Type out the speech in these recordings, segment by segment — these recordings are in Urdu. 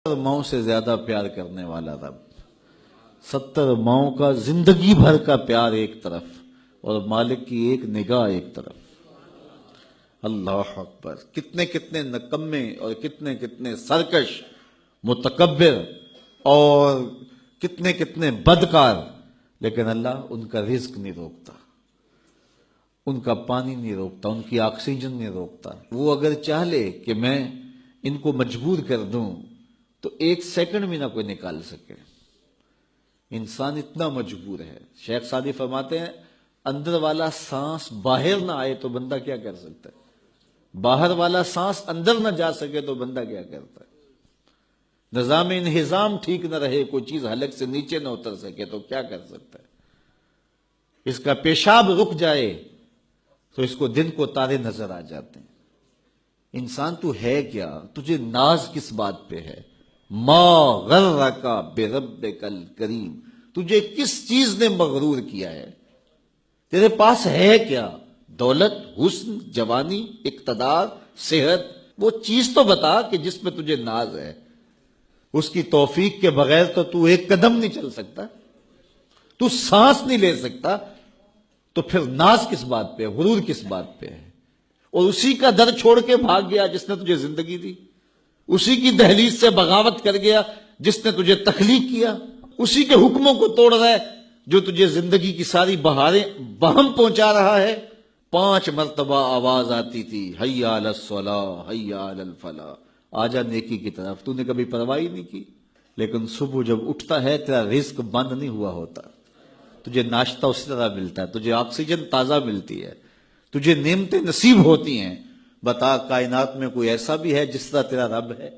ماؤں سے زیادہ پیار کرنے والا رب، 70 ماؤں کا زندگی بھر کا پیار ایک طرف اور مالک کی ایک نگاہ ایک طرف۔ اللہ اکبر! کتنے کتنے نکمے اور کتنے کتنے سرکش، متکبر اور کتنے کتنے بدکار، لیکن اللہ ان کا رزق نہیں روکتا، ان کا پانی نہیں روکتا، ان کی آکسیجن نہیں روکتا۔ وہ اگر چاہے کہ میں ان کو مجبور کر دوں تو 1 سیکنڈ بھی نہ کوئی نکال سکے۔ انسان اتنا مجبور ہے۔ شیخ سعدی فرماتے ہیں اندر والا سانس باہر نہ آئے تو بندہ کیا کر سکتا ہے؟ باہر والا سانس اندر نہ جا سکے تو بندہ کیا کرتا ہے؟ نظام انہضام ٹھیک نہ رہے، کوئی چیز حلق سے نیچے نہ اتر سکے تو کیا کر سکتا ہے؟ اس کا پیشاب رک جائے تو اس کو دن کو تارے نظر آ جاتے ہیں۔ انسان تو ہے کیا؟ تجھے ناز کس بات پہ ہے؟ ما غرک بربک الکریم، تجھے کس چیز نے مغرور کیا ہے؟ تیرے پاس ہے کیا؟ دولت، حسن، جوانی، اقتدار، صحت، وہ چیز تو بتا کہ جس پہ تجھے ناز ہے۔ اس کی توفیق کے بغیر تو ایک قدم نہیں چل سکتا، تو سانس نہیں لے سکتا، تو پھر ناز کس بات پہ ہے؟ غرور کس بات پہ ہے؟ اور اسی کا در چھوڑ کے بھاگ گیا جس نے تجھے زندگی دی، اسی کی دہلیز سے بغاوت کر گیا جس نے تجھے تخلیق کیا، اسی کے حکموں کو توڑ رہا ہے جو تجھے زندگی کی ساری بہاریں بہم پہنچا رہا ہے۔ 5 مرتبہ آواز آتی تھی، حی علی الصلاۃ، حی علی الفلاح، آجا نیکی کی طرف، تو نے کبھی پرواہ نہیں کی۔ لیکن صبح جب اٹھتا ہے تیرا رزق بند نہیں ہوا ہوتا، تجھے ناشتہ اسی طرح ملتا ہے، تجھے آکسیجن تازہ ملتی ہے، تجھے نعمتیں نصیب ہوتی ہیں۔ بتا کائنات میں کوئی ایسا بھی ہے جس طرح تیرا رب ہے؟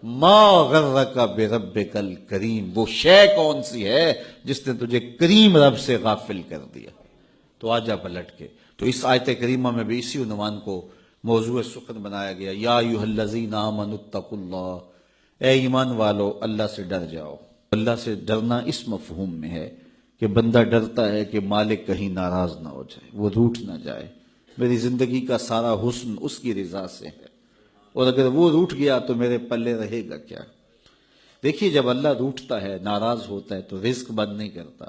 ما غرک بربک الکریم، وہ شے کون سی ہے جس نے تجھے کریم رب سے غافل کر دیا؟ تو آجا پلٹ کے۔ تو اس آیت کریمہ میں بھی اسی عنوان کو موضوع سخن بنایا گیا، یا ایھا الذین آمنوا اتقوا اللہ، اے ایمان والو اللہ سے ڈر جاؤ۔ اللہ سے ڈرنا اس مفہوم میں ہے کہ بندہ ڈرتا ہے کہ مالک کہیں ناراض نہ ہو جائے، وہ روٹھ نہ جائے، میری زندگی کا سارا حسن اس کی رضا سے ہے، اور اگر وہ روٹھ گیا تو میرے پلے رہے گا کیا؟ دیکھیے جب اللہ روٹھتا ہے، ناراض ہوتا ہے تو رزق بند نہیں کرتا،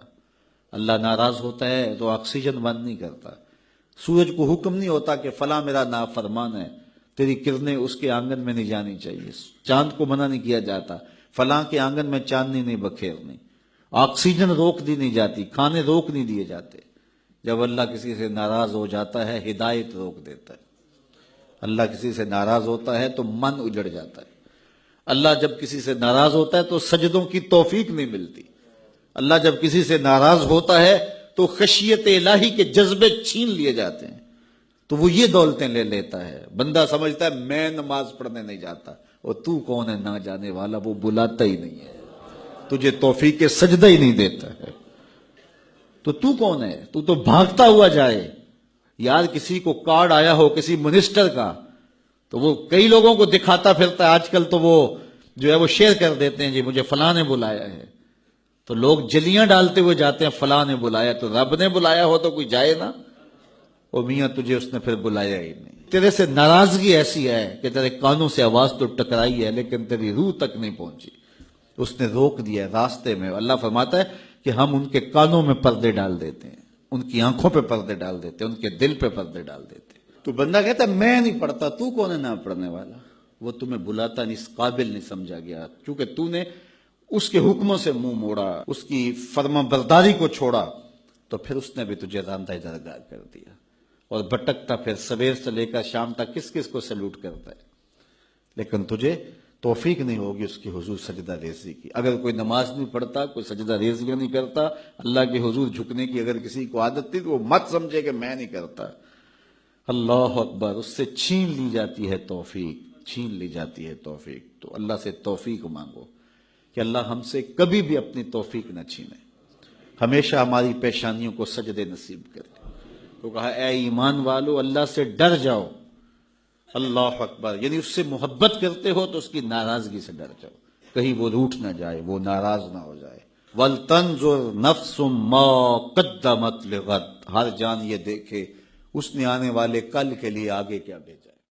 اللہ ناراض ہوتا ہے تو آکسیجن بند نہیں کرتا، سورج کو حکم نہیں ہوتا کہ فلاں میرا نافرمان ہے، تیری کرنیں اس کے آنگن میں نہیں جانی چاہیے، چاند کو منع نہیں کیا جاتا، فلاں کے آنگن میں چاندنی نہیں بکھیرنی، آکسیجن روک دی نہیں جاتی، کھانے روک نہیں دیے جاتے۔ جب اللہ کسی سے ناراض ہو جاتا ہے ہدایت روک دیتا ہے، اللہ کسی سے ناراض ہوتا ہے تو من اجڑ جاتا ہے، اللہ جب کسی سے ناراض ہوتا ہے تو سجدوں کی توفیق نہیں ملتی، اللہ جب کسی سے ناراض ہوتا ہے تو خشیت الہی کے جذبے چھین لیے جاتے ہیں، تو وہ یہ دولتیں لے لیتا ہے۔ بندہ سمجھتا ہے میں نماز پڑھنے نہیں جاتا، اور تو کون ہے نہ جانے والا، وہ بلاتا ہی نہیں ہے، تجھے توفیق سجدہ ہی نہیں دیتا ہے، تو کون ہے؟ تو بھاگتا ہوا جائے۔ یار کسی کو کارڈ آیا ہو کسی منسٹر کا تو وہ کئی لوگوں کو دکھاتا پھرتا ہے، آج کل تو وہ جو ہے وہ شیئر کر دیتے ہیں، جی مجھے فلاں نے بلایا ہے، تو لوگ جلیاں ڈالتے ہوئے جاتے ہیں، فلاں نے بلایا، تو رب نے بلایا ہو تو کوئی جائے نا؟ او میاں تجھے اس نے پھر بلایا ہی نہیں۔ تیرے سے ناراضگی ایسی ہے کہ تیرے کانوں سے آواز تو ٹکرائی ہے لیکن تیری روح تک نہیں پہنچی، اس نے روک دیا راستے میں۔ اللہ فرماتا ہے کہ ہم ان کے کانوں میں پردے ڈال دیتے ہیں، ان کی آنکھوں پہ پردے ڈال دیتے ہیں، ان کے دل پہ پردے ڈال دیتے ہیں۔ تو بندہ کہتا ہے میں نہیں پڑھتا، تو کون ہے نہ پڑھنے والا؟ وہ تمہیں بلاتا نہیں، اس قابل نہیں سمجھا گیا، کیونکہ تو نے اس کے حکموں سے منہ موڑا، اس کی فرما برداری کو چھوڑا، تو پھر اس نے بھی تجھے راندہ درگاہ کر دیا، اور بھٹکتا پھر سویر سے لے کر شام تک کس کس کو سلوٹ کرتا ہے، لیکن تجھے توفیق نہیں ہوگی اس کی حضور سجدہ ریزی کی۔ اگر کوئی نماز نہیں پڑھتا، کوئی سجدہ ریزیاں نہیں کرتا، اللہ کے حضور جھکنے کی اگر کسی کو عادت تھی تو وہ مت سمجھے کہ میں نہیں کرتا۔ اللہ اکبر! اس سے چھین لی جاتی ہے توفیق، چھین لی جاتی ہے توفیق۔ تو اللہ سے توفیق مانگو کہ اللہ ہم سے کبھی بھی اپنی توفیق نہ چھینے، ہمیشہ ہماری پیشانیوں کو سجدے نصیب کرے۔ تو کہا اے ایمان والو اللہ سے ڈر جاؤ۔ اللہ اکبر! یعنی اس سے محبت کرتے ہو تو اس کی ناراضگی سے ڈر جاؤ، کہیں وہ روٹھ نہ جائے، وہ ناراض نہ ہو جائے۔ وَلْتَنْظُرْ نَفْسٌ مَا قَدَّمَتْ لِغَدٍ، ہر جان یہ دیکھے اس نے آنے والے کل کے لیے آگے کیا بھیجا ہے۔